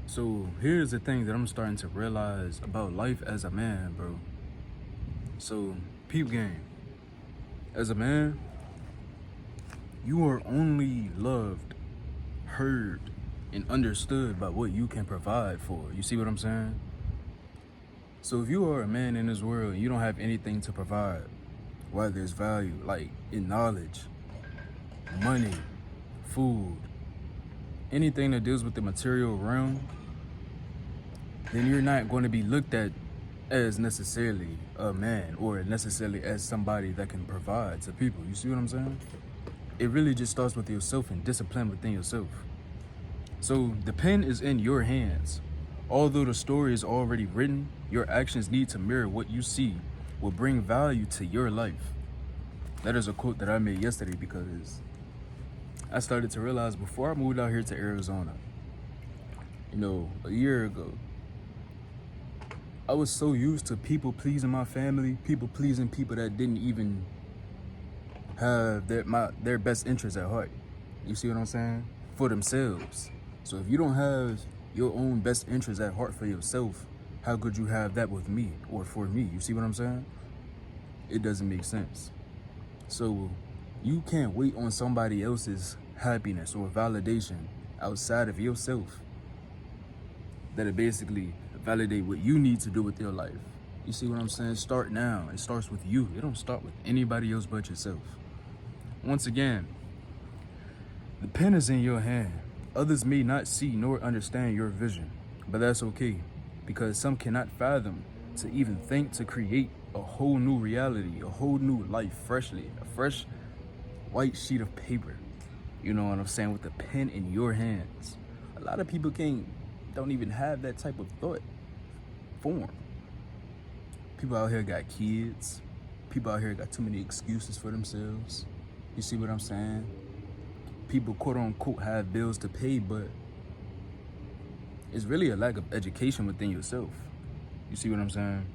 So here's the thing that I'm starting to realize about life as a man, bro. So, peep game. As a man, you are only loved, heard, and understood by what you can provide for. You see what I'm saying? So if you are a man in this world and you don't have anything to provide, whether there's value, like in knowledge, money, food, anything that deals with the material realm, then you're not going to be looked at as necessarily a man or necessarily as somebody that can provide to people. You see what I'm saying? It really just starts with yourself and discipline within yourself. So the pen is in your hands. Although the story is already written, your actions need to mirror what you see will bring value to your life. That is a quote that I made yesterday because I started to realize before I moved out here to Arizona, a year ago, I was so used to people pleasing my family, people pleasing people that didn't even have their best interests at heart. You see what I'm saying? For themselves. So if you don't have your own best interests at heart for yourself, how could you have that with me or for me? You see what I'm saying? It doesn't make sense. So you can't wait on somebody else's happiness or validation outside of yourself that'll basically validate what you need to do with your life. You see what I'm saying? Start now. It starts with you. It don't start with anybody else but yourself. Once again, the pen is in your hand. Others may not see nor understand your vision, but that's okay, because some cannot fathom to even think to create a whole new reality, a whole new life freshly, a fresh white sheet of paper. You know what I'm saying? With the pen in your hands. A lot of people don't even have that type of thought form. People out here got kids. People out here got too many excuses for themselves. You see what I'm saying? People quote unquote have bills to pay, but it's really a lack of education within yourself. You see what I'm saying?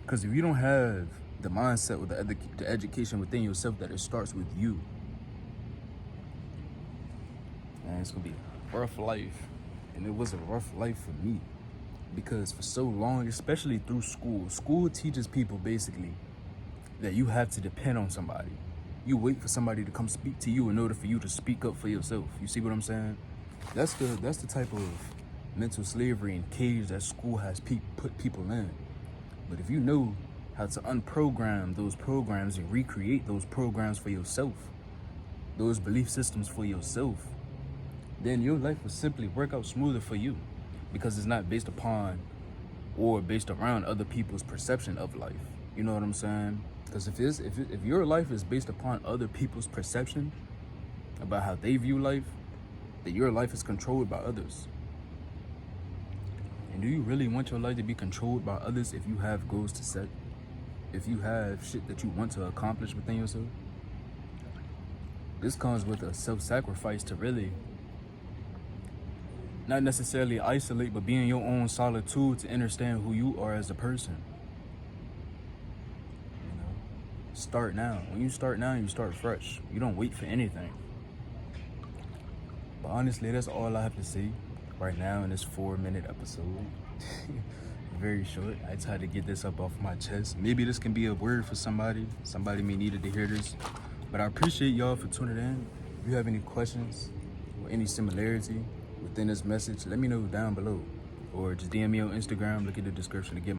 Because if you don't have the mindset or the education within yourself that it starts with you, man, it's gonna be a rough life. And it was a rough life for me because for so long, especially through school teaches people basically that you have to depend on somebody. You wait for somebody to come speak to you in order for you to speak up for yourself. You see what I'm saying? That's the type of mental slavery and cage that school has put people in. But if you know how to unprogram those programs and recreate those programs for yourself, those belief systems for yourself, then your life will simply work out smoother for you because it's not based upon or based around other people's perception of life. You know what I'm saying? Because if your life is based upon other people's perception about how they view life, then your life is controlled by others. And do you really want your life to be controlled by others if you have goals to set? If you have shit that you want to accomplish within yourself? This comes with a self-sacrifice to really not necessarily isolate, but be in your own solitude to understand who you are as a person. Start now. When you start now, you start fresh. You don't wait for anything. But honestly, that's all I have to say right now in this 4-minute episode. Very short. I tried to get this up off my chest. Maybe this can be a word for somebody. Somebody may need to hear this. But I appreciate y'all for tuning in. If you have any questions or any similarity within this message, let me know down below. Or just DM me on Instagram. Look at the description to get